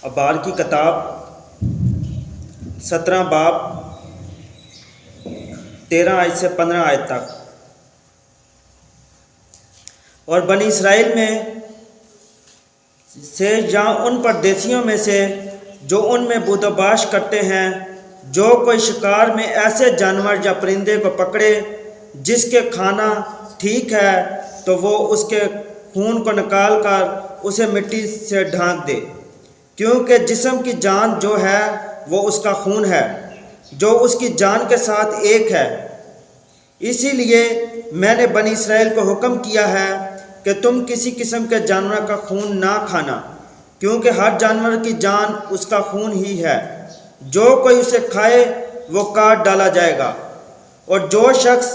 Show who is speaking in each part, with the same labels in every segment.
Speaker 1: ابار کی کتاب 17 باب 13 آیت سے 15 آیت تک۔ اور بنی اسرائیل میں سے یا ان پردیسیوں میں سے جو ان میں بود و باش کرتے ہیں، جو کوئی شکار میں ایسے جانور یا پرندے کو پکڑے جس کے کھانا ٹھیک ہے، تو وہ اس کے خون کو نکال کر اسے مٹی سے ڈھانک دے، کیونکہ جسم کی جان جو ہے وہ اس کا خون ہے، جو اس کی جان کے ساتھ ایک ہے۔ اسی لیے میں نے بنی اسرائیل کو حکم کیا ہے کہ تم کسی قسم کے جانور کا خون نہ کھانا، کیونکہ ہر جانور کی جان اس کا خون ہی ہے۔ جو کوئی اسے کھائے وہ کاٹ ڈالا جائے گا۔ اور جو شخص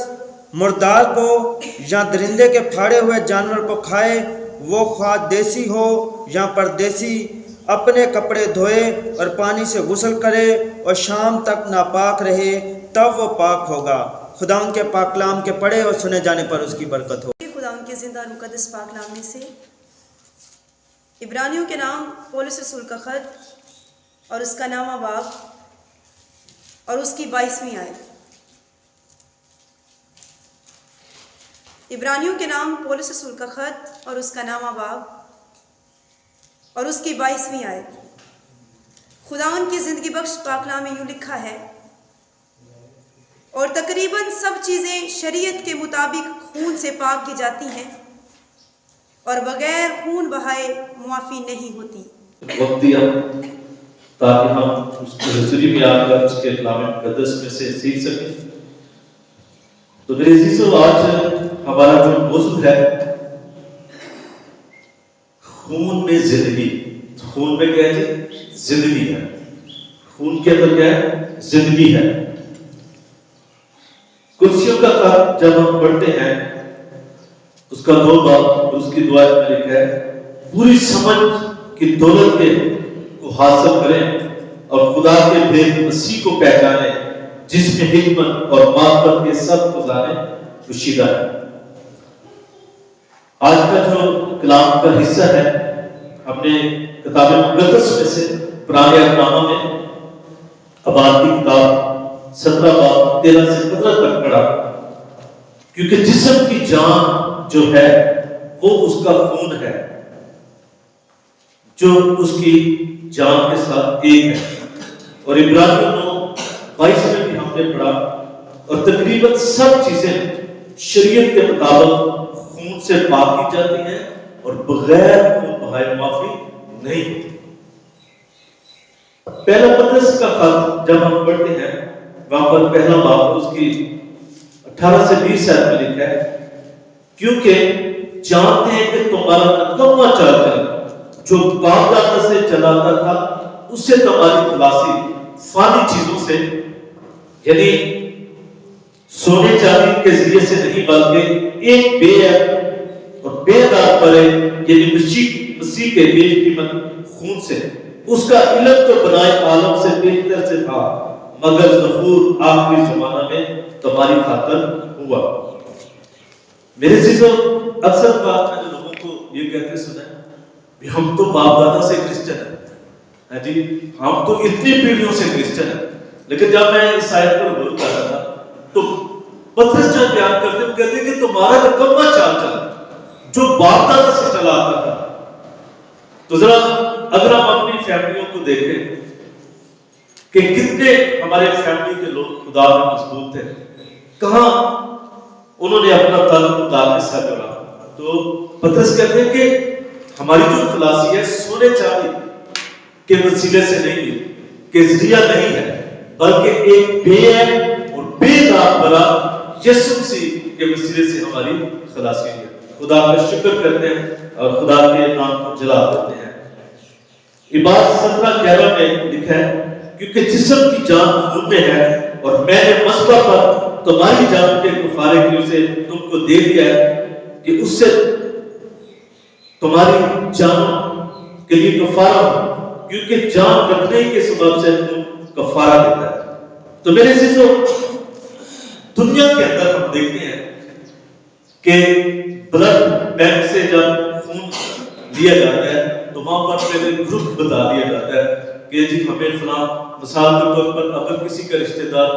Speaker 1: مردار کو یا درندے کے پھاڑے ہوئے جانور کو کھائے، وہ خواہ دیسی ہو یا پردیسی، اپنے کپڑے دھوئے اور پانی سے غسل کرے اور شام تک ناپاک رہے، تب وہ پاک ہوگا۔ خدا ان کے پاک کلام کے پڑھے اور سنے جانے پر اس کی برکت ہو۔
Speaker 2: خدا ان کے زندہ اور مقدس پاک کلام میں سے عبرانیوں کے نام پولس رسول کا خط اور اس کا نامہ باب اور اس کی 22ویں آیت۔ عبرانیوں کے نام پولس رسول کا خط اور اس کا نامہ باب اور اس کی 22ویں آیت۔ خدا ان کی زندگی بخش پاک کلام میں یوں لکھا ہے، اور تقریباً سب چیزیں شریعت کے مطابق خون سے پاک کی جاتی ہیں، اور بغیر خون بہائے معافی نہیں ہوتی۔
Speaker 3: وقت دیا تاکہ ہم اس کی حضوری میں آ کر اس کے کلام مقدس میں سے سیکھ سکیں۔ تو میرے عزیزو، آج ہمارا جو موضوع ہے خون میں زندگی۔ خون میں کیا ہے؟ زندگی ہے۔ خون کے اندر کیا ہے؟ زندگی ہے۔ کرسیوں کا خط جب ہم پڑھتے ہیں، اس کا 2 باب اور اس کی دعا میں لکھا ہے، پوری سمجھ کی دولت کے کو حاصل کریں اور خدا کے بھید مسیح کو پہچانیں، جس میں حکمت اور معرفت کے سب خزانے پوشیدہ ہے۔ آج کا جو کلام کا حصہ ہے، ہم نے کتاب مقدس میں سے پرانے احکامہ میں ابار کی کتاب 17 باب 13 سے 15 تک پڑھا، کیونکہ جسم کی جان جو ہے وہ اس کا خون ہے، جو اس کی جان کے ساتھ ایک ہے۔ اور عبرانیوں 9:22 میں بھی ہم نے پڑھا، اور تقریباً سب چیزیں شریعت کے مطابق خون سے پاک کی جاتی ہیں، اور بغیر خون بہائے معافی نہیں ہوتی۔ پہلا پترس کا خط جب ہم پڑھتے ہیں، وہاں پر پہلا باب اس کی 18 سے 20 آیت میں لکھا ہے، کیونکہ جانتے ہیں کہ تمہارا نکما چال چل جو باپ دادا سے چلاتا تھا، اس سے تمہاری خلاصی فانی چیزوں سے، یعنی سونے چاندی کے ذریعے سے نہیں، بلکہ ایک بے عیب اور بے داغ پرے، یعنی مسیح کے بے قیمت خون سے۔ اس کا علم تو بنائے عالم سے بہتر سے تھا، مگر ظہور آخری زمانہ میں تمہاری خاطر ہوا۔ میرے عزیزو، اکثر بات میں نے لوگوں کو یہ کہتے سنا ہے کہ ہم تو باپ دادا سے کرسچن ہیں، جی ہم تو اتنی پیڑھیوں سے کرسچن ہیں۔ لیکن جب میں اس آیت پر غور کر رہا تھا تو پترس جب بیان کرتے وہ کہتے ہیں کہ تمہارا نکما چال چلا جو باپ دادا سے چلا آتا تھا۔ تو ذرا اگر ہم اپنی فیملیوں کو دیکھیں کہ کتنے ہمارے فیملی کے لوگ خدا میں مضبوط تھے، کہاں انہوں نے اپنا تعلق خدا کے ساتھ جوڑا، تو پترس کہتے ہیں کہ ہماری جو خلاصی ہے سونے چاندی کے وسیلے سے نہیں، کہ ذریعہ نہیں ہے، بلکہ ایک بے عیب اور بے داغ بھرا یسوع مسیح کے وسیلے سے ہماری خلاصی ہے۔ خدا کا شکر کرتے ہیں اور خدا کے نام کو جلا دیتے ہیں۔ عبارت 17:11 میں لکھا ہے، کیونکہ جسم کی جان خون میں ہے، اور میں نے مذبح پر تمہاری جان کے کفارے کے اسے تم کو دے دیا ہے، کہ اس سے تمہاری جانوں کے لیے کفارہ ہو، کیونکہ جان رکھنے کے سبب سے تم کفارہ دیتا ہے۔ تو میرے عزیزو، دنیا کے اندر ہم دیکھتے ہیں کہ بلڈ بینک سے جب خون لیا جاتا ہے تو تو وہاں پر پہلے گروپ بتا دیا جاتا ہے کہ جی ہمیں فلاں، مثال کے طور پر اگر کسی کا رشتہ دار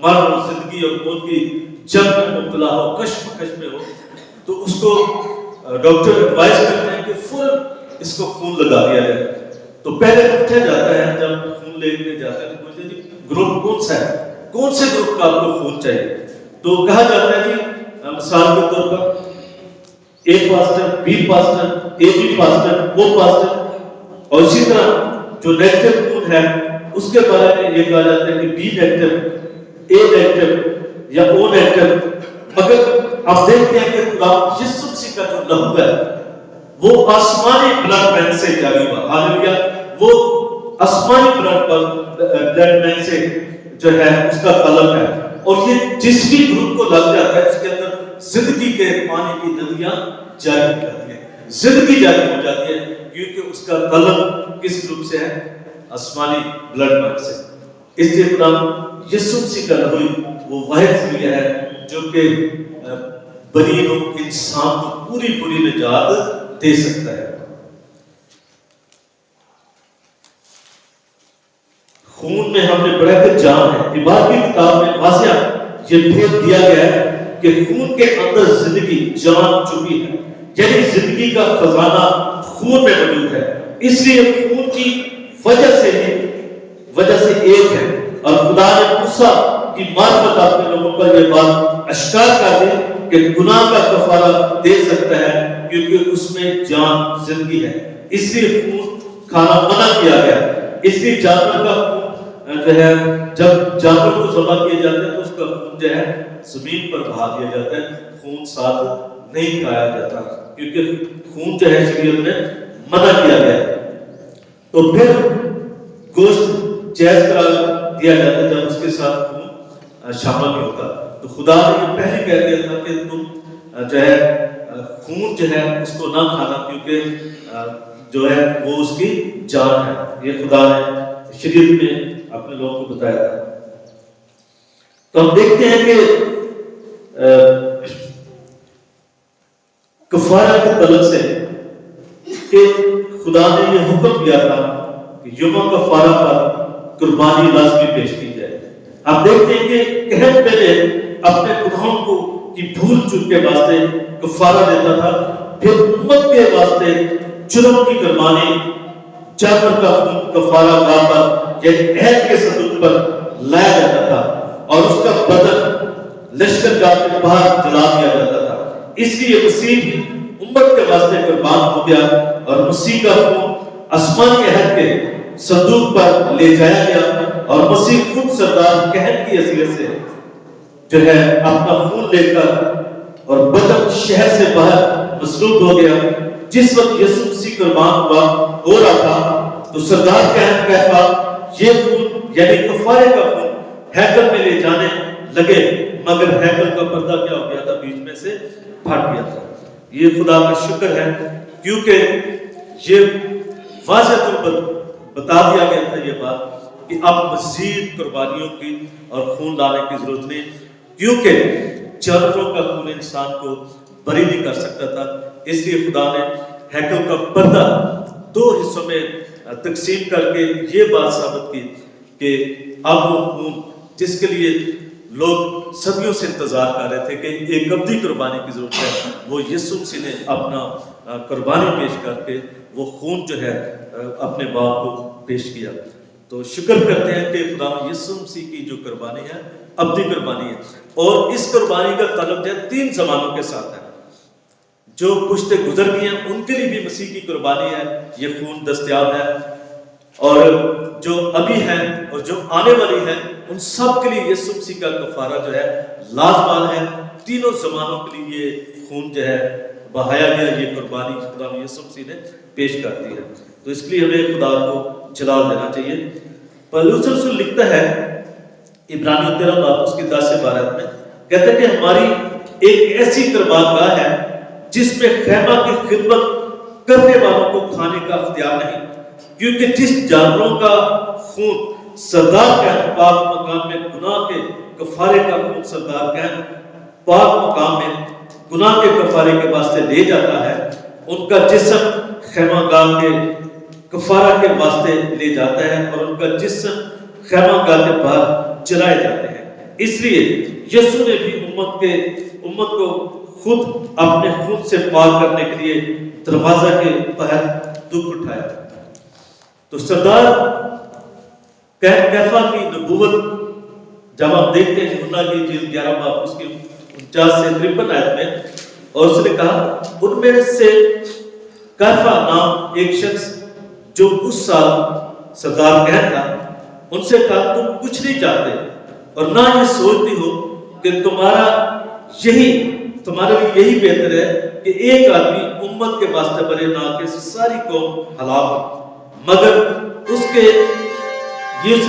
Speaker 3: مر اور زندگی اور موت کی جنگ میں مبتلا ہو، کشمکش میں ہو، تو اس کو ڈاکٹر ایڈوائز کرتے ہیں کہ فوراً اس کو خون لگا دیا جائے. تو پہلے پوچھا جاتا ہے جب خون لینے جاتے ہیں تو پوچھتے ہیں جی گروپ کون سا ہے، کون سے گروپ کا آپ کو خون چاہیے. تو کہا جاتا ہے جی مثال کے طور پر A positive, B positive, A B positive, O positive, اور اسی طرح جو نیگیٹو خون ہے اس کے بارے میں یہ کہا جاتا ہے کہ بی نیگیٹو، اے نیگیٹو یا او نیگیٹو. مگر آپ دیکھتے ہیں کہ خدا یسوع مسیح کا جو لہو ہے وہ آسمانی بلڈ بینک سے جاری ہوا. ہاللیلویا. وہ آسمانی بلڈ بینک سے جو ہے اس کا تعلق ہے، اور یہ جس بھی گروپ کو لگ جاتا ہے اس کے اندر زندگی کے پانی کی ندیاں جاری ہو جاتی ہیں، زندگی جاری ہو جاتی ہے، کیونکہ اس کا تعلق کس گروپ سے ہے؟ آسمانی بلڈ بینک سے. اس لیے خدا یسوع مسیح کا لہو وہ واحد ذریعہ ہے جو کہ بنی نوع انسان کو پوری نجات دے سکتا ہے. خون میں ہم نے پڑھا کہ جان ہے. عبارت کی کتاب میں واضح یہ بھید دیا گیا ہے کہ خون کے اندر زندگی، جان چھپی ہے، یعنی زندگی کا خزانہ خون میں موجود ہے. اس لیے خون کی وجہ سے ایک ہے، اور خدا نے موسیٰ کی معرفت اپنے لوگوں پر یہ بات اشکار کر دی کہ گناہ کا کفارہ دے سکتا ہے کیونکہ اس میں جان زندگی ہے. اس لیے خون کھانا منع کیا گیا. اس لیے جانور کا خون جو ہے جب جانور کو ذبح کیا جاتا ہے تو اس کا خون جو ہے زمین پر بہا دیا جاتا ہے، خون ساتھ نہیں کھایا جاتا کیونکہ خون جو ہے شریعت میں منع کیا گیا ہے. تو پھر گوشت جائز قرار دیا جاتا ہے جب اس کے ساتھ خون شامل نہیں ہوتا. تو خدا نے یہ پہلے کہہ دیا تھا کہ تم جو ہے خون جو ہے اس کو نہ کھانا کیونکہ جو ہے وہ اس کی جان ہے. یہ خدا نے شریعت میں اپنے لوگوں کو بتایا تھا. تو ہم دیکھتے ہیں کہ کفارہ کے تعلق سے کہ خدا نے یہ حکم دیا تھا کہ یوم کفارہ پر قربانی لازمی پیش کی جائے. آپ دیکھتے ہیں کہ کہت پہلے اپنے گناہوں کو کی بھول چوک کے واسطے کفارہ دیتا تھا، پھر امت کے واسطے جرم کی قربانی جانور کا کفارہ گاہ پر یعنی عہد کے صندوق پر لایا جاتا تھا اور اس کا بدن لشکر گاہ کے باہر جلا دیا جاتا تھا. اس لیے مسیح امت کے واسطے قربان ہو گیا اور مسیح کا خون آسمانی عہد کے صندوق پر لے جایا گیا اور مسیح خود سردار کہن کی حیثیت سے جو ہے اپنا خون لے کر اور بدن شہر سے باہر مسلوب ہو گیا. جس وقت یسوع مسیح قربان ہو رہا تھا تو سردار کہن کہتا یہ خون یعنی کفارے کا خون ہیکل میں لے جانے لگے، مگر ہیکل کا پردہ کیا ہو گیا تھا؟ بیچ میں سے پھٹ گیا تھا. یہ خدا کا شکر ہے کیونکہ یہ واضح طور پر بتا دیا گیا تھا یہ بات کہ اب مزید قربانیوں کی اور خون لانے کی ضرورت نہیں، کیونکہ جانوروں کا خون انسان کو بری نہیں کر سکتا تھا. اس لیے خدا نے ہیکل کا پردہ 2 حصوں میں تقسیم کر کے یہ بات ثابت کی کہ اب وہ خون جس کے لیے لوگ صدیوں سے انتظار کر رہے تھے کہ ایک ابدی قربانی کی ضرورت ہے، وہ یسوع مسیح نے اپنا قربانی پیش کر کے وہ خون جو ہے اپنے باپ کو پیش کیا. تو شکر کرتے ہیں کہ خدا یسوع مسیح کی جو قربانی ہے ابدی قربانی ہے، اور اس قربانی کا تعلق ہے 3 زمانوں کے ساتھ ہے. جو پشتے گزر گئی ہیں ان کے لیے بھی مسیح کی قربانی ہے، یہ خون دستیاب ہے، اور جو ابھی ہیں اور جو آنے والی ہیں ان سب کے لیے یسوع مسیح کا کفارہ جو ہے لازمان ہے. تینوں زمانوں کے لیے یہ خون جو ہے بہایا گیا، یہ قربانی خدا یسوع مسیح نے پیش کر دی ہے. تو اس لیے ہمیں خدا کو جلال دینا چاہیے. پولس رسول لکھتا ہے عبرانیوں 13 باب اس کی 10 سے 12 میں، کہتا ہے کہ ہماری ایک ایسی قربان گاہ ہے جس میں خیمہ کی خدمت کرنے والوں کو کھانے کا اختیار نہیں، کیونکہ جس جانوروں کا خون سردار کہن پاک مقام میں گناہ کے کفارے کا خون سردار کہن پاک مقام میں گناہ کے کفارے کے واسطے لے جاتا ہے، ان کا جسم خیمہ گاہ کے کفارہ کے واسطے لے جاتا ہے اور ان کا جسم خیمہ گاہ کے باہر جلائے جاتے ہیں۔ اس لیے یسوع نے بھی امت کو خود اپنے خون سے پاک کرنے کے لیے دروازہ کے باہر دکھ اٹھایا۔ تو سردار کیفا کی نبوت جب آپ دیکھتے ہیں یوحنا کی جلد 11 باب اس کی 49 سے 53 آیت میں، اور اس نے کہا ان میں سے کیفا نام ایک شخص جو اس سال سردار کہتا ان سے کہا تم کچھ نہیں چاہتے اور نہ یہ سوچتی ہو کہ تمہارے لیے یہی بہتر ہے کہ ایک آدمی امت کے واسطے مرے نہ کہ ساری قوم ہلاک ہو، مگر اس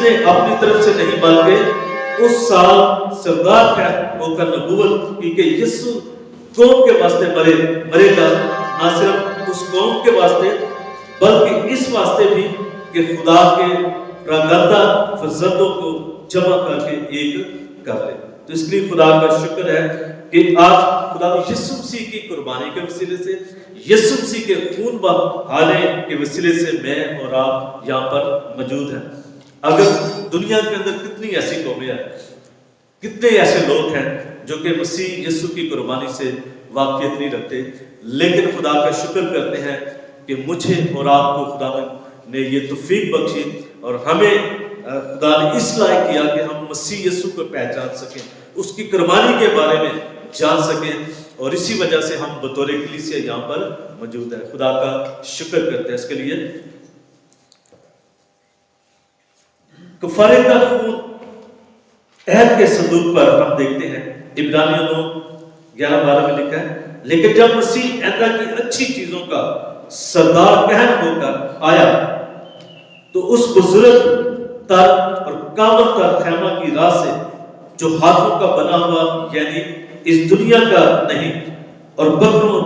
Speaker 3: نے اپنی طرف سے نہیں بلکہ اس سال سردار ہو کر نبوت کی کہ یسوع قوم کے واسطے مرے گا، نہ صرف اس قوم کے واسطے بلکہ اس واسطے بھی کہ خدا کے پراگندہ فرزندوں کو جمع کر کے ایک کر لے۔ تو اس لیے خدا کا شکر ہے کہ آج خدا یسوع مسیح کی قربانی کے وسیلے سے، یسوع مسیح کے خون بہانے کے وسیلے سے میں اور آپ یہاں پر موجود ہیں۔ اگر دنیا کے اندر کتنی ایسی قومیں ہیں، کتنے ایسے لوگ ہیں جو کہ مسیح یسوع کی قربانی سے واقفیت نہیں رکھتے، لیکن خدا کا شکر کرتے ہیں کہ مجھے اور آپ کو خدا نے یہ توفیق بخشی اور ہمیں خدا نے اس لائق کیا کہ ہم مسیح یسوع کو پہچان سکیں، اس کی قربانی کے بارے میں جان سکیں، اور اسی وجہ سے ہم بطور کلیسیا یہاں پر موجود ہیں۔ خدا کا شکر کرتے ہیں اس کے لیے۔ کفارے کا خون عہد کے صندوق پر ہم دیکھتے ہیں عبرانیوں 9:11-12 میں لکھا ہے، لیکن جب مسیح عہد کی اچھی چیزوں کا سردار کہن ہو کر آیا تو اس بزرگ تر اور کامل تر خیمہ کی راہ سے جو ہاتھوں کا بنا ہوا یعنی اس دنیا کا نہیں اور بکروں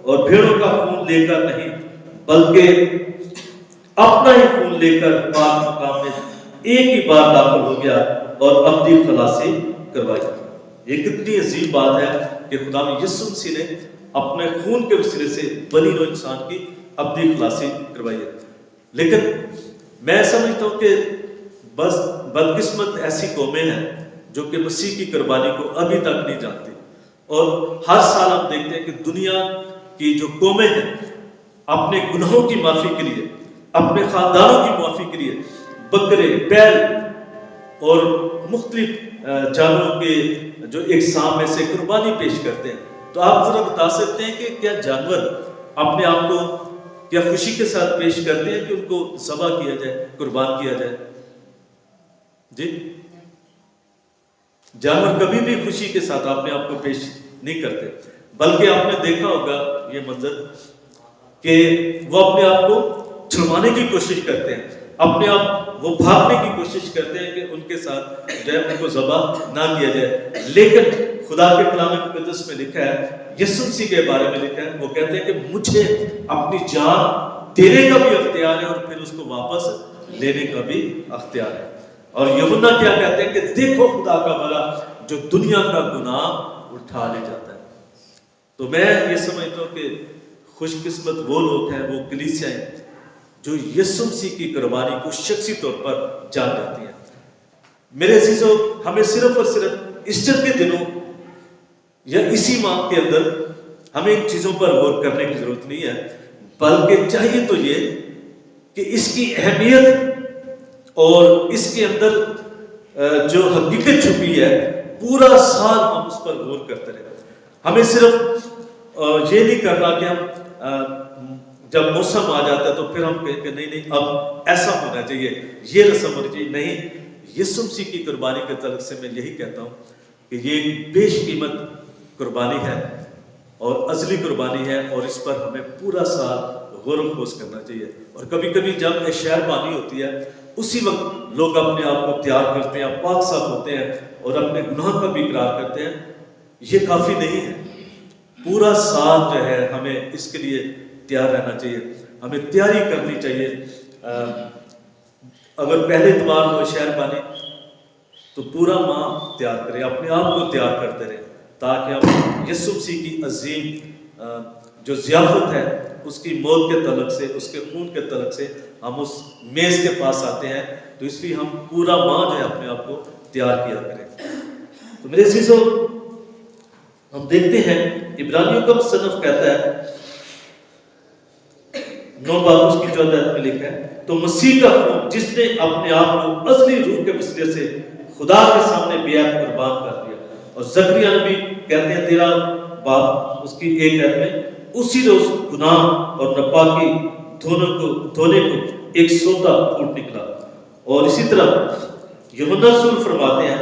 Speaker 3: اور بھیڑوں کا خون لے کر نہیں بلکہ اپنا ہی خون لے کر پاک مقام میں ایک ہی بار داخل ہو گیا اور ابدی خلاصی کروائی۔ یہ کتنی عظیم بات ہے کہ خدا یسوع مسیح نے اپنے خون کے وسیلے سے بنی نوع انسان کی ابدی خلاصی کروائی ہے۔ لیکن میں سمجھتا ہوں کہ بس بدقسمت ایسی قومیں ہیں جو کہ مسیح کی قربانی کو ابھی تک نہیں جانتی، اور ہر سال ہم دیکھتے ہیں کہ دنیا کی جو قومیں ہیں اپنے گناہوں کی معافی کے لیے، اپنے خاندانوں کی معافی کے لیے بکرے، بیل اور مختلف جانوروں کے جو اقسام میں سے قربانی پیش کرتے ہیں۔ تو آپ ذرا بتا سکتے ہیں کہ کیا جانور اپنے آپ کو کیا خوشی کے ساتھ پیش کرتے ہیں کہ ان کو ذبح کیا جائے، قربان کیا جائے؟ جی، جانور کبھی بھی خوشی کے ساتھ اپنے آپ کو پیش نہیں کرتے، بلکہ آپ نے دیکھا ہوگا یہ منظر کہ وہ اپنے آپ کو چھڑوانے کی کوشش کرتے ہیں، اپنے آپ وہ بھاگنے کی کوشش کرتے ہیں کہ ان کے ساتھ جو ہے ان کو ذبح نہ کیا جائے۔ لیکن خدا کے کلام مقدس میں لکھا ہے، یسوع مسیح کے بارے میں لکھا ہے، وہ کہتے ہیں کہ مجھے اپنی جان دینے کا بھی اختیار ہے اور پھر اس کو واپس لینے کا بھی اختیار ہے۔ اور یوحنا کیا کہتے ہیں کہ دیکھو خدا کا بڑا جو دنیا کا گناہ اٹھا لے جاتا ہے۔ تو میں یہ سمجھتا ہوں کہ خوش قسمت وہ لوگ ہیں، وہ کلیسیاں ہیں جو یسوع مسیح کی قربانی کو شخصی طور پر جان جاتی ہیں۔ میرے عزیزو، ہمیں صرف اور صرف ایسٹر کے دنوں یا اسی ماہ کے اندر ہمیں ان چیزوں پر غور کرنے کی ضرورت نہیں ہے، بلکہ چاہیے تو یہ کہ اس کی اہمیت اور اس کے اندر جو حقیقت چھپی ہے پورا سال ہم اس پر غور کرتے رہیں۔ ہمیں صرف یہ نہیں کرنا کہ ہم جب موسم آ جاتا ہے تو پھر ہم کہیں کہ نہیں اب ایسا ہونا چاہیے، یہ رسم ہونی چاہیے۔ نہیں، یسوع مسیح کی قربانی کے تعلق سے میں یہی کہتا ہوں کہ یہ بیش قیمت قربانی ہے اور ازلی قربانی ہے، اور اس پر ہمیں پورا سال غور و خوض کرنا چاہیے۔ اور کبھی کبھی جب شہر بانی ہوتی ہے اسی وقت لوگ اپنے آپ کو تیار کرتے ہیں، پاک صاف ہوتے ہیں اور اپنے گناہ کا بھی اقرار کرتے ہیں۔ یہ کافی نہیں ہے، پورا سال جو ہے ہمیں اس کے لیے تیار رہنا چاہیے، ہمیں تیاری کرنی چاہیے۔ اگر پہلے اتوار ہو شہر بانی تو پورا ماہ تیار کریں، اپنے آپ کو تیار کرتے رہیں تاکہ ہم یسوع مسیح کی عظیم جو ضیافت ہے اس کی موت کے تعلق سے، اس کے خون کے تعلق سے ہم اس میز کے پاس آتے ہیں، تو اس لیے ہم پورا ماہ جو ہے اپنے آپ کو تیار کیا کریں۔ تو میرے عزیزو، ہم دیکھتے ہیں عبرانیوں کا مصنف کہتا ہے 9 باب اس کی 14 میں لکھا ہے، تو مسیح کا خون جس نے اپنے آپ کو ازلی روح کے وسیلے سے خدا کے سامنے بے عیب قربان کر دیا۔ اور زکریا نبی کہتے ہیں 13 باب اس کی 1 آیت میں، اسی روز گناہ اور ناپاکی دھونے کو ایک سودا پھوٹ نکلا۔ اور اسی طرح یوحنا رسول فرماتے ہیں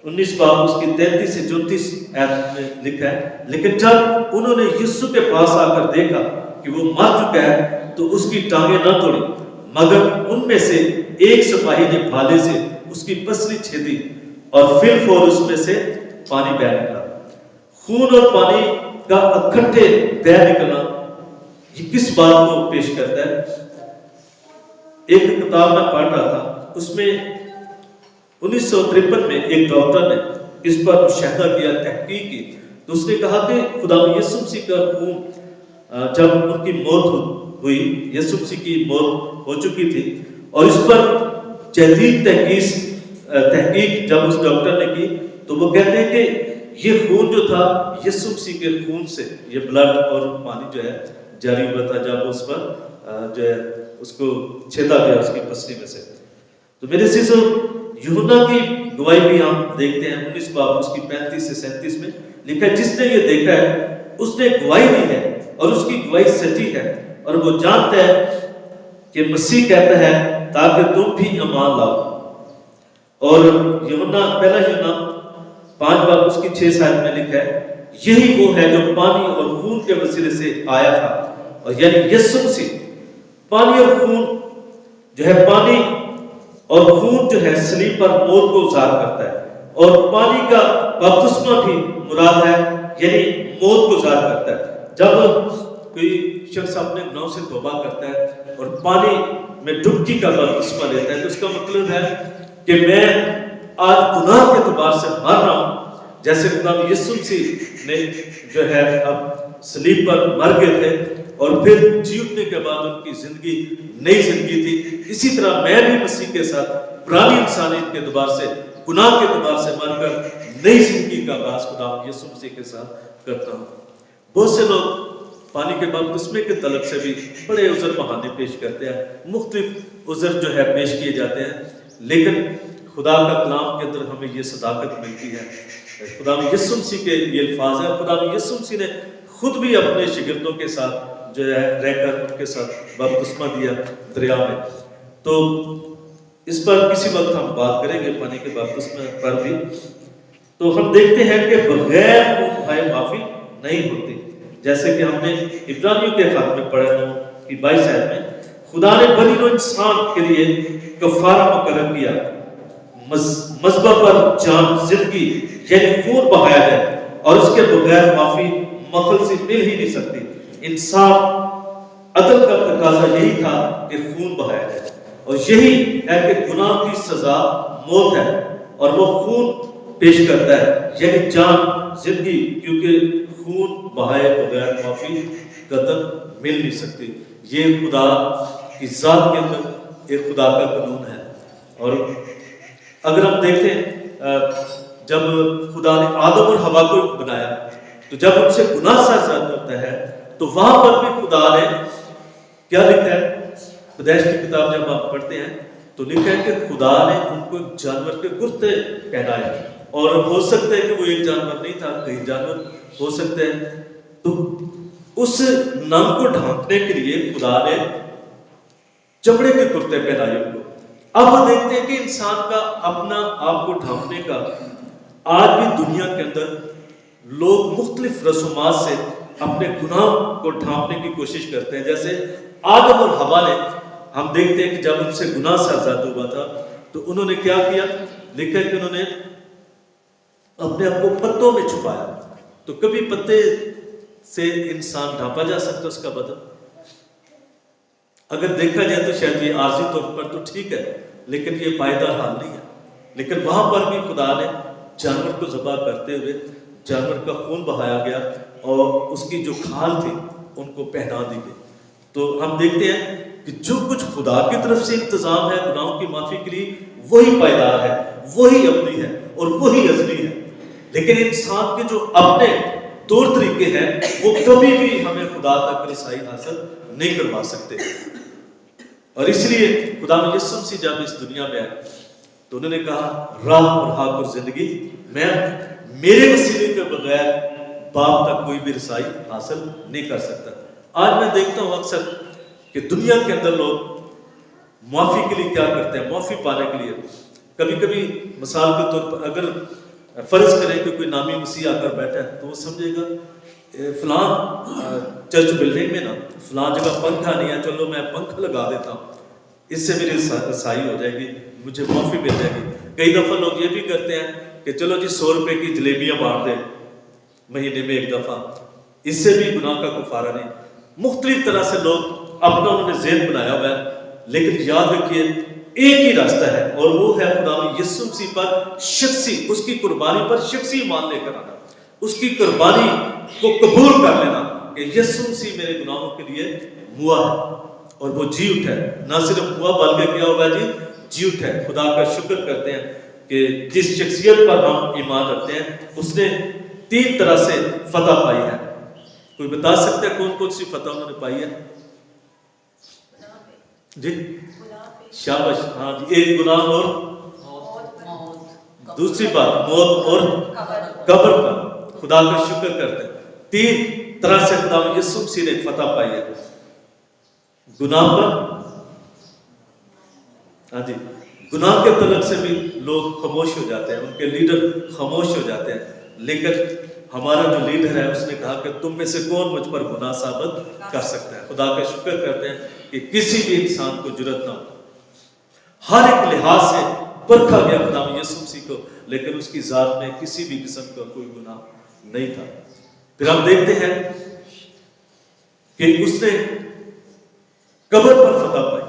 Speaker 3: 19 باب اس کی 33 سے 34 آیت میں لکھا ہے، لیکن جب انہوں نے یسوع کے پاس آ کر دیکھا کہ وہ مر چکا ہے تو اس کی ٹانگیں نہ توڑی، مگر ان میں سے ایک سپاہی نے بھالے سے اس کی پسلی چھیدی اور فی الفور اس میں سے پانی بہہ نکلا۔ خون اور پانی کا اکٹھے بہہ نکلنا یہ کس بات کو پیش کرتا ہے؟ ایک کتاب میں پڑھ رہا تھا، اس میں 1953 میں ایک ڈاکٹر نے اس پر مشاہدہ کیا، تحقیق کی، تو اس نے کہا کہ خدا یسوع مسیح کا خون جب ان کی موت ہوئی، یسوع مسیح کی موت ہو چکی تھی، اور اس پر جدید تحقیق جب اس ڈاکٹر نے کی تو وہ کہتے ہیں کہ یہ خون جو تھا یسوع مسیح کے خون سے، یہ بلڈ اور پانی جو ہے جاری ہوا تھا جب اس پر جو ہے اس کو چھیدا گیا اس کی پسلی میں سے۔ تو میرے عزیزو، یوحنا کی گواہی بھی ہم دیکھتے ہیں 19 باب اس کی 35 سے 37 میں لکھا ہے، جس نے یہ دیکھا ہے اس نے گواہی دی ہے اور اس کی گواہی سچی ہے، اور وہ جانتا ہے کہ مسیح کہتا ہے تاکہ تم بھی ایمان لاؤ۔ اور پہلا یوحنا 5 باب اس کی 6 آیت میں لکھا ہے، یہی وہ ہے جو پانی اور خون کے وسیلے سے آیا تھا، اور یعنی یسوع مسیح۔ پانی اور خون جو ہے، پانی اور خون جو ہے صلیب پر موت کو ظاہر کرتا ہے، اور پانی کا بپتسمہ بھی مراد ہے، یعنی موت کو ظاہر کرتا ہے۔ جب کوئی شخص اپنے گناہوں سے توبہ کرتا ہے اور پانی میں ڈبکی کا بپتسمہ لیتا ہے، تو اس کا مطلب ہے کہ میں آج گناہ کے اعتبار سے مر رہا ہوں، جیسے خدا یسوع مسیح نے جو ہے اب صلیب پر مر گئے تھے اور پھر جی اٹھنے کے بعد ان کی زندگی نئی زندگی تھی، اسی طرح میں بھی مسیح کے ساتھ پرانی انسانیت کے اعتبار سے، گناہ کے اعتبار سے مر کر نئی زندگی کا آغاز خدا یسوع مسیح کے ساتھ کرتا ہوں۔ بہت سے لوگ پانی کے بپتسمے کے تعلق سے بھی بڑے عذر بہانے پیش کرتے ہیں، مختلف عذر جو ہے پیش کیے جاتے ہیں، لیکن خدا کا کلام کے اندر ہمیں یہ صداقت ملتی ہے۔ خدا یسوع مسیح کے یہ الفاظ ہیں، خدا یسوع مسیح نے خود بھی اپنے شاگردوں کے ساتھ جو ہے رہ کر ان کے ساتھ بپتسمہ دیا دریا میں۔ تو اس پر کسی وقت ہم بات کریں گے پانی کے بپتسمے پر بھی۔ تو ہم دیکھتے ہیں کہ بغیر خون بہائے معافی نہیں ہوتی، جیسے کہ ہم نے عبرانیوں کے خط میں پڑھا 9 کی 22 آیت میں، خدا نے بنی نوع انسان کے لیے کفارہ مقرر کیا، مذبح پر جان زندگی یعنی خون بہایا ہے، اور اس کے بغیر معافی مخلصی مل ہی نہیں سکتی۔ انصاف عدل کا تقاضا یہی تھا کہ خون بہایا جائے، اور یہی ہے کہ گناہ کی سزا موت ہے، اور وہ خون پیش کرتا ہے یعنی جان زندگی، کیونکہ خون بہائے بغیر معافی قتل مل نہیں سکتی۔ یہ خدا کی ذات کے اندر ایک خدا کا قانون ہے۔ اور اگر ہم دیکھیں جب خدا نے آدم اور حوا کو بنایا تو جب ان سے گناہ سرزد ہوتا ہے تو وہاں پر بھی خدا نے کیا لکھا ہے؟ پیدائش کی کتاب جب آپ پڑھتے ہیں تو لکھا ہے کہ خدا نے ان کو جانور کے گرتے پہنائے، اور ہو سکتا ہے کہ وہ ایک جانور نہیں تھا، کئی جانور ہو سکتے ہیں، تو اس نم کو ڈھانکنے کے لیے خدا نے چمڑے کے کرتے پہنائے ان کو۔ اب ہم دیکھتے ہیں کہ انسان کا اپنا آپ کو ڈھانپنے کا آج بھی دنیا کے اندر لوگ مختلف رسومات سے اپنے گناہ کو ڈھانپنے کی کوشش کرتے ہیں۔ جیسے آدم اور حوا نے، ہم دیکھتے ہیں کہ جب ان سے گناہ سرزد ہوا تھا تو انہوں نے کیا کیا؟ لکھا ہے کہ انہوں نے اپنے آپ کو پتوں میں چھپایا۔ تو کبھی پتے سے انسان ڈھانپا جا سکتا اس کا بدن؟ اگر دیکھا جائے تو شاید یہ عارضی طور پر تو ٹھیک ہے، لیکن یہ پائیدار حال نہیں ہے۔ لیکن وہاں پر بھی خدا نے جانور کو ذبح کرتے ہوئے جانور کا خون بہایا گیا اور اس کی جو کھال تھی ان کو پہنا دی گئی. تو ہم دیکھتے ہیں کہ جو کچھ خدا کی طرف سے انتظام ہے گناہوں کی معافی کے لیے وہی پائیدار ہے, وہی ابدی ہے اور وہی ازلی ہے. لیکن انسان کے جو اپنے طور طریقے ہیں وہ کبھی بھی ہمیں خدا تک رسائی حاصل نہیں کروا سکتے. اور اس لیے خدا میں یسوع مسیح جب اس دنیا میں آئے تو انہوں نے کہا راہ اور حق اور زندگی میں میرے وسیلے کے بغیر باپ تک کوئی بھی رسائی حاصل نہیں کر سکتا. آج میں دیکھتا ہوں اکثر کہ دنیا کے اندر لوگ معافی کے لیے کیا کرتے ہیں, معافی پانے کے لیے کبھی کبھی مثال کے طور پر اگر فرض کریں کہ کوئی نامی مسیح آ کر بیٹھا ہے تو وہ سمجھے گا فلاں چرچ بلڈنگ میں نا فلاں جگہ پنکھا نہیں ہے, چلو میں پنکھا لگا دیتا ہوں, اس سے میری رسائی ہو جائے گی, مجھے معافی مل جائے گی. کئی دفعہ لوگ یہ بھی کرتے ہیں کہ چلو جی 100 روپے کی جلیبیاں بانٹ دیں مہینے میں ایک دفعہ, اس سے بھی گناہ کا کفارہ نہیں. مختلف طرح سے لوگ اپنا انہوں نے ذہن بنایا ہوا ہے, لیکن یاد رکھیے ایک ہی راستہ ہے اور وہ ہے خدا یسوع مسیح پر شخصی, اس کی قربانی پر شخصی ایمان لے کر آنا, اس کی قربانی کو قبول کر لینا کہ یسوع مسیح میرے گناہوں کے لیے ہوا ہے اور وہ جی اٹھا ہے. نہ صرف ہوا بلکہ کیا ہوگا جی اٹھا ہے. خدا کا شکر کرتے ہیں کہ جس شخصیت پر ہم ایمان رکھتے ہیں اس نے 3 طرح سے فتح پائی ہے. کوئی بتا سکتا ہے کون کون سی فتح انہوں نے پائی ہے؟ جی شاباش, ہاں جی. ایک گناہ اور دوسری بات موت اور قبر پر. خدا کا شکر کرتے ہیں 3 طرح سے خدا یسوع مسیح نے فتح پائی ہے. گناہ پر, ہاں جی, گناہ کے تعلق سے بھی لوگ خاموش ہو جاتے ہیں, ان کے لیڈر خاموش ہو جاتے ہیں, لیکن ہمارا جو لیڈر ہے اس نے کہا کہ تم میں سے کون مجھ پر گناہ ثابت کر سکتا ہے. خدا کا شکر کرتے ہیں کہ کسی بھی انسان کو جرأت نہ ہو, ہر ایک لحاظ سے پرکھا گیا خدا یسوع مسیح کو, لیکن اس کی ذات میں کسی بھی قسم کا کوئی گناہ نہیں تھا. پھر ہم دیکھتے ہیں کہ اس نے قبر پر فتح پائی.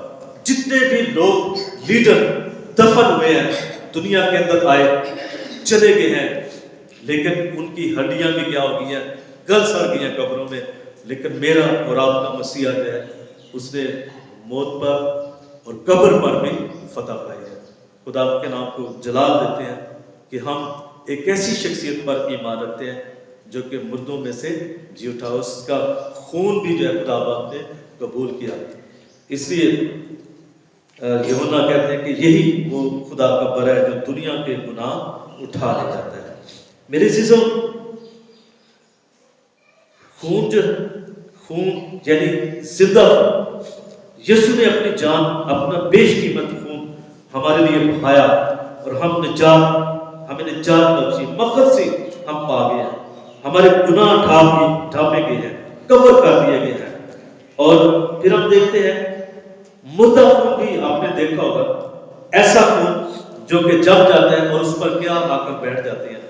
Speaker 3: جتنے بھی لوگ لیڈر دفن ہوئے ہیں دنیا کے اندر آئے چلے گئے ہیں, لیکن ان کی ہڈیاں بھی کیا ہو گئی ہیں, گل سڑ گئی ہیں قبروں میں, لیکن میرا اور آپ کا مسیح جو ہے اس نے موت پر اور قبر پر بھی فتح پائی ہے. خدا کے نام کو جلال دیتے ہیں کہ ہم ایک ایسی شخصیت پر ایمان رکھتے ہیں جو کہ مردوں میں سے جی اٹھا, اس کا خون بھی جو ہے خدا باپ نے قبول کیا. اس لیے یوحنا کہتے ہیں کہ یہی وہ خدا کا بر ہے جو دنیا کے گناہ اٹھا لے جاتا ہے. میرے عزیزوں, خون یعنی زندہ یسوع نے اپنی جان, اپنا بیش قیمت خون ہمارے لیے بہایا اور ہمیں نجات بخشی, مغفرت سے ہم پا گئے ہیں, ہمارے گناہ ڈھانپے گئے ہیں, کور کر دیے گئے ہیں. اور پھر ہم دیکھتے ہیں مردہ خون بھی آپ نے دیکھا ہوگا, ایسا خون جو کہ جم جاتا ہے اور اس پر کیا آ کر بیٹھ جاتی ہیں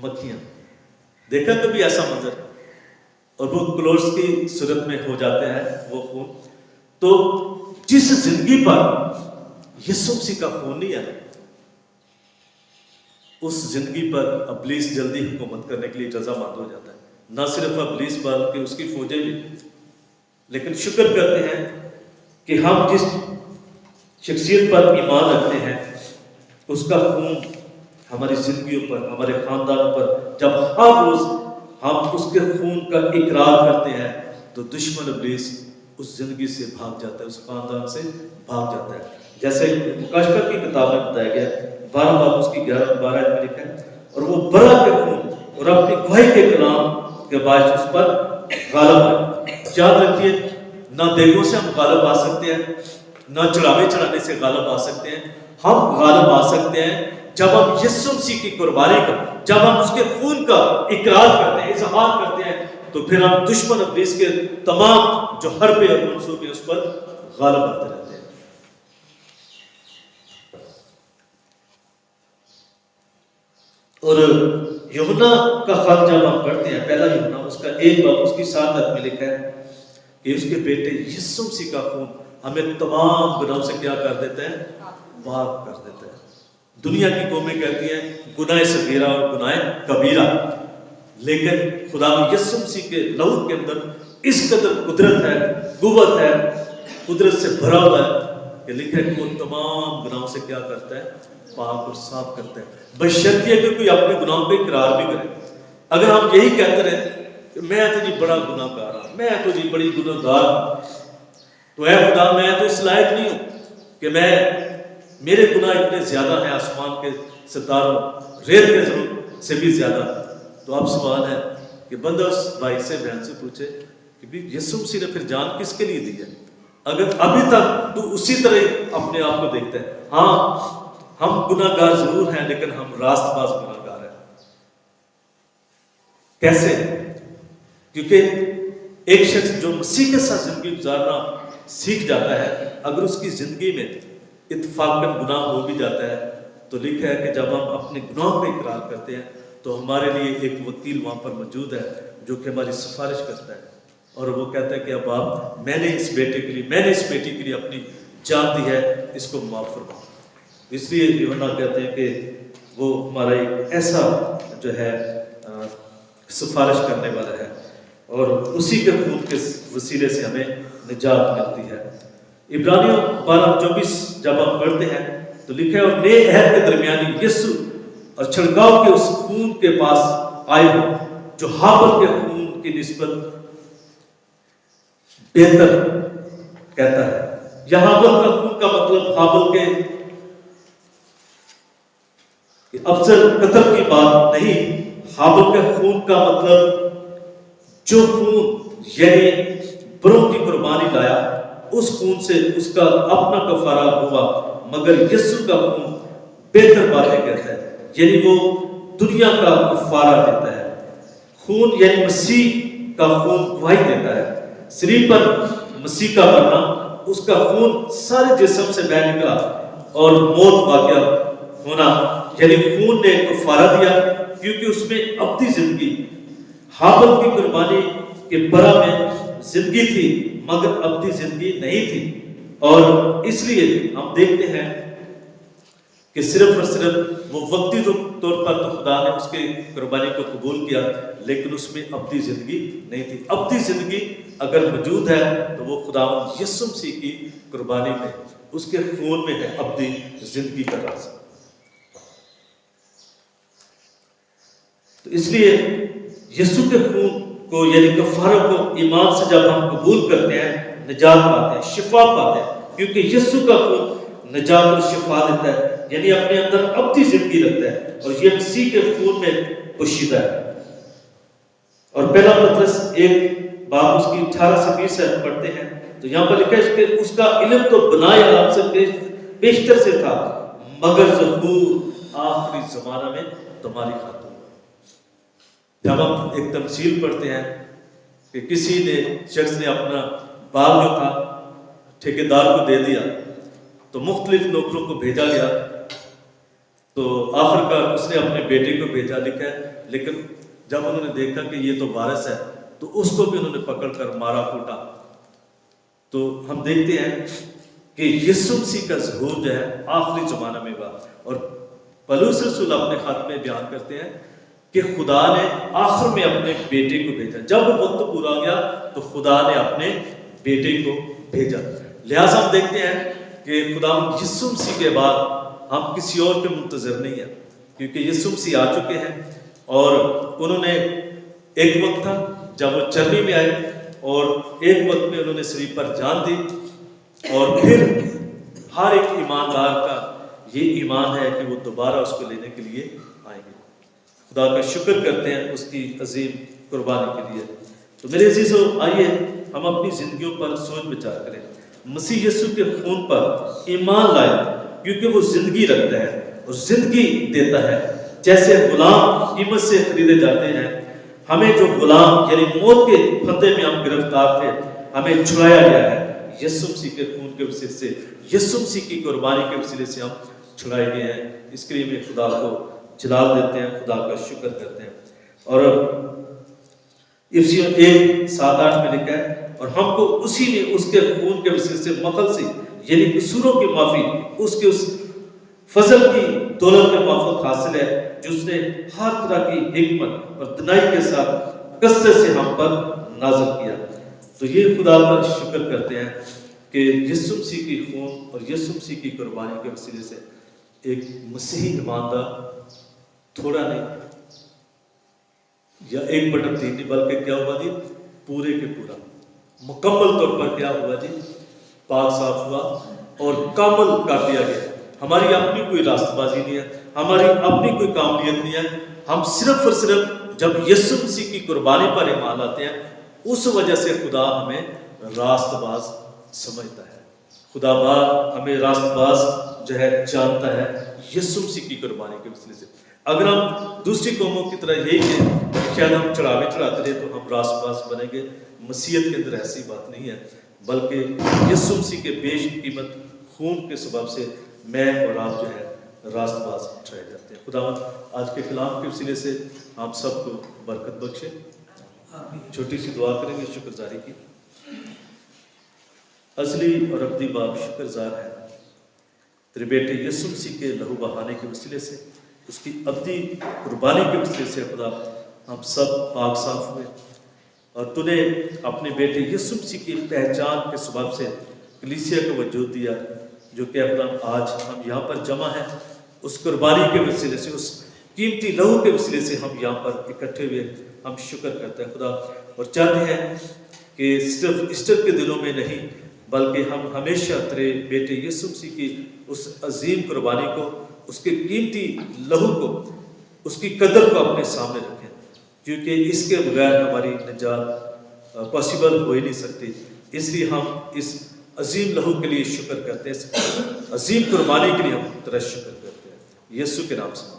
Speaker 3: مکھیاں. دیکھا کبھی ایسا منظر؟ اور وہ کلورس کی صورت میں ہو جاتے ہیں وہ خون. تو جس زندگی پر یسوع مسیح کا خون نہیں ہے اس زندگی پر ابلیس جلدی حکومت کرنے کے لیے رضامند ہو جاتا ہے. نہ صرف ابلیس بلکہ اس کی فوجیں بھی. لیکن شکر کرتے ہیں کہ ہم جس شخصیت پر ایمان رکھتے ہیں اس کا خون ہماری زندگیوں پر, ہمارے خاندانوں پر جب ہر روز ہم اس کے خون کا اقرار کرتے ہیں تو دشمن ابلیس اس زندگی سے بھاگ جاتا ہے, اس خاندان سے بھاگ جاتا ہے. جیسے مکاشفہ کی کتاب میں بتایا گیا 12 باب اس کی 11-12 میں لکھا ہے, اور وہ برا کے خون اور اپنی گواہی کے کلام کے باعث اس پر غالب ہے. یاد رکھیے نہ دیگوں سے ہم غالب آ سکتے ہیں, نہ چڑھاوے چڑھانے سے غالب آ سکتے ہیں. ہم غالب آ سکتے ہیں جب ہم یسوع مسیح کی قربانی کا, جب ہم اس کے خون کا اقرار کرتے ہیں, اظہار کرتے ہیں, تو پھر ہم دشمن ابلیس کے تمام جو حربے اور منصوبے اس پر غالب آتے رہتے ہیں. اور یوحنا کا خط جب ہم پڑھتے ہیں, پہلا یوحنا اس کا 1 باب اس کی 7 آیت میں لکھا ہے کہ اس کے بیٹے یسوع مسیح کا خون ہمیں تمام گناہوں سے کیا کر دیتا ہے, پاک کر دیتا ہے. دنیا کی قومیں کہتی ہیں گناہ صغیرہ اور گناہ کبیرہ, لیکن خدا یسوع مسیح کے لہو کے اندر اس قدر قدرت ہے، قوت ہے، قدرت سے بھرا ہوا ہے کہ لکھا ہے کہ وہ تمام گناہوں سے کیا کرتا ہے؟ پاک اور صاف کرتا ہے، بشرطیہ کہ کوئی اپنے گناہوں پہ اقرار بھی کرے۔ اگر ہم یہی کہتے رہے کہ میں تو جی بڑا گناہ گار ہوں، میں تو جی بڑی گناہ گار ہوں، تو اے خدا میں تو اس لائق نہیں ہوں کہ میرے گناہ اتنے زیادہ ہیں آسمان کے ستاروں ریت کے ذروں سے بھی زیادہ۔ تو اب سوال ہے کہ بندہ اس بھائی سے بہن سے پوچھے کہ بھی یسوع مسیح نے پھر جان کس کے لیے دی ہے؟ اگر ابھی تک تو اسی طرح اپنے آپ کو دیکھتا ہے، ہاں ہم گناہ گار ضرور ہیں لیکن ہم راست باز گناہ گار ہیں۔ کیسے؟ کیونکہ ایک شخص جو مسیح کے ساتھ زندگی گزارنا سیکھ جاتا ہے، اگر اس کی زندگی میں اتفاقاً گناہ ہو بھی جاتا ہے تو لکھا ہے کہ جب ہم اپنے گناہوں پہ اقرار کرتے ہیں تو ہمارے لیے ایک وکیل وہاں پر موجود ہے جو کہ ہماری سفارش کرتا ہے، اور وہ کہتا ہے کہ اب آپ میں نے اس بیٹے کے لیے، میں نے اس بیٹی کے لیے اپنی جان دی ہے، اس کو معاف فرماؤ۔ اس لیے یوحنا کہتے ہیں کہ وہ ہمارا ایک ایسا جو ہے سفارش کرنے والا ہے، اور اسی کے خون کے وسیلے سے ہمیں نجات ملتی ہے۔ عبرانیوں 12:24 جب ہم پڑھتے ہیں تو لکھا ہے اور نئے عہد کے درمیانی یسوع اور چھڑکاؤ کے اس خون کے پاس آئے ہو جو ہابل کے خون کی نسبت بہتر کہتا ہے۔ یہاں ہابل کا خون کا مطلب ہابل کے افضل قتل کی بات نہیں، ہابل کے خون کا مطلب جو خون یعنی بروں کی قربانی لایا، اس خون سے اس کا اپنا کفارہ ہوا، مگر یسوع کا خون بہتر باتیں کہتا ہے، یعنی وہ دنیا کا کفارہ دیتا ہے۔ خون یعنی مسیح کا خون گواہی دیتا ہے۔ صلیب پر مسیح کا مرنا، اس کا خون سارے جسم سے بہہ نکلا اور موت واقع ہونا، یعنی خون نے کفارہ دیا کیونکہ اس میں ابدی زندگی، ہابل کی قربانی کے برا میں زندگی تھی مگر ابدی زندگی نہیں تھی، اور اس لیے ہم دیکھتے ہیں کہ صرف اور صرف وہ وقتی طور پر تو خدا نے اس کی قربانی کو قبول کیا، لیکن اس میں ابدی زندگی نہیں تھی۔ ابدی زندگی اگر موجود ہے تو وہ خدا یسوع مسیح کی قربانی میں، اس کے خون میں ہے ابدی زندگی کا راز۔ تو اس لیے یسوع کے خون کو یعنی کفارہ کو ایمان سے جب ہم قبول کرتے ہیں، نجات پاتے ہیں، شفا پاتے ہیں، کیونکہ یسوع کا خون نجات اور شفا دیتا ہے، یعنی اپنے اندر ابدی زندگی رکھتا ہے، اور یہ مسیح کے خون میں پوشیدہ ہے۔ اور پہلا پترس 1 اس کی 18 سے 20 سے پڑھتے ہیں تو یہاں پر لکھا ہے کہ اس کا علم تو بنائے آپ سے بیشتر سے تھا، مگر ظہور آخری زمانہ میں تمہاری خاطر۔ جب ہم ایک تمثیل پڑھتے ہیں کہ کسی نے شخص نے اپنا باغ جو تھا ٹھیکیدار کو دے دیا تو مختلف نوکروں کو بھیجا گیا، تو آخر کار اس نے اپنے بیٹے کو بھیجا، لکھا ہے لیکن جب انہوں نے دیکھا کہ یہ تو وارث ہے تو اس کو بھی انہوں نے پکڑ کر مارا کوٹا۔ تو ہم دیکھتے ہیں کہ یسوع مسیح کا ظہور جو ہے آخری زمانہ میں ہوا، اور پولس رسول اپنے خط میں بیان کرتے ہیں کہ خدا نے آخر میں اپنے بیٹے کو بھیجا، جب وقت پورا گیا تو خدا نے اپنے بیٹے کو بھیجا۔ لہٰذا ہم دیکھتے ہیں کہ خدا یسوع مسیح کے بعد ہم کسی اور کے منتظر نہیں ہیں، کیونکہ یسوع مسیح آ چکے ہیں، اور انہوں نے ایک وقت تھا جب وہ چرنی میں آئے، اور ایک وقت میں انہوں نے صلیب پر جان دی، اور پھر ہر ایک ایماندار کا یہ ایمان ہے کہ وہ دوبارہ اس کو لینے کے لیے آئیں گے۔ خدا کا شکر کرتے ہیں اس کی عظیم قربانی کے لیے۔ تو میرے عزیزو، آئیے ہم اپنی زندگیوں پر سوچ بچار کریں، مسیح یسوع کے خون پر ایمان لائیں، کیونکہ وہ زندگی رکھتا ہے اور زندگی دیتا ہے۔ جیسے غلام قیمت سے خریدے جاتے ہیں، ہمیں جو غلام یعنی موت کے پھندے میں ہم گرفتار تھے، ہمیں چھڑایا گیا ہے یسوع مسیح کے خون کے وسیلے سے، یسوع مسیح کی قربانی کے وسیلے سے ہم چھڑائے گئے ہیں۔ اس کے لیے میں خدا کو جلال دیتے ہیں، خدا کا شکر کرتے ہیں۔ اور افسیوں 1:7-8 میں لکھا ہے اور ہم کو اسی نے اس کے خون کے وسیلے سے مخلصی یعنی قصوروں کی معافی، اس کے اس فضل کی دولت میں موافق حاصل ہے، جو اس نے ہر طرح کی حکمت اور دنائی کے ساتھ کثرت سے ہم پر نازل کیا۔ تو یہ خدا کا شکر کرتے ہیں کہ یسوع مسیح کی خون اور یسوع مسیح کی قربانی کے وسیلے سے ایک مسیحی ایماندار تھوڑا نہیں یا 1/3 نہیں، بلکہ کیا ہوا جی؟ پورے کے پورا مکمل طور پر کیا ہوا جی؟ پاک صاف ہوا اور کامل کر دیا گیا۔ ہماری اپنی کوئی راست بازی نہیں ہے، ہماری اپنی کوئی کاملیت نہیں ہے، ہم صرف اور صرف جب یسوع مسیح کی قربانی پر ایمان لاتے ہیں اس وجہ سے خدا ہمیں راست باز سمجھتا ہے، خدا باز ہمیں راست باز جو ہے جانتا ہے یسوع مسیح کی قربانی کے وسیلے سے۔ اگر ہم دوسری قوموں کی طرح یہی کہ شاید ہم چڑھاوے چڑھاتے رہے تو ہم راست باز بنیں گے، مسیحیت کے اندر ایسی بات نہیں ہے، بلکہ یسوع مسیح کے بیش قیمت خون کے سبب سے میں اور آپ جو ہے راست باز ٹھہرے جاتے ہیں۔ خداوند آج کے کلام کے وسیلے سے آپ سب کو برکت بخشے۔ چھوٹی سی دعا کریں گے شکر گزاری کی۔ ازلی اور ابدی باپ شکر گزار ہے تیرے بیٹے یسوع مسیح کے لہو بہانے کے وسیلے سے، اس کی ابدی قربانی کے وسیلے سے خدا ہم سب پاک صاف ہوئے، اور تو نے اپنے بیٹے یسوع مسیح کی پہچان کے سبب سے کلیسیا کو وجود دیا، جو کہ خدا آج ہم یہاں پر جمع ہیں اس قربانی کے وسیلے سے، اس قیمتی لہو کے وسیلے سے ہم یہاں پر اکٹھے ہوئے۔ ہم شکر کرتے ہیں خدا، اور چاہتے ہیں کہ صرف ایسٹر کے دنوں میں نہیں بلکہ ہم ہمیشہ تیرے بیٹے یسوع مسیح کی اس عظیم قربانی کو، اس کے قیمتی لہو کو، اس کی قدر کو اپنے سامنے رکھیں، کیونکہ اس کے بغیر ہماری نجات پاسبل ہو ہی نہیں سکتی۔ اس لیے ہم اس عظیم لہو کے لیے شکر کرتے ہیں، اس عظیم قربانی کے لیے ہم تیرا شکر کرتے ہیں، یسوع کے نام سے۔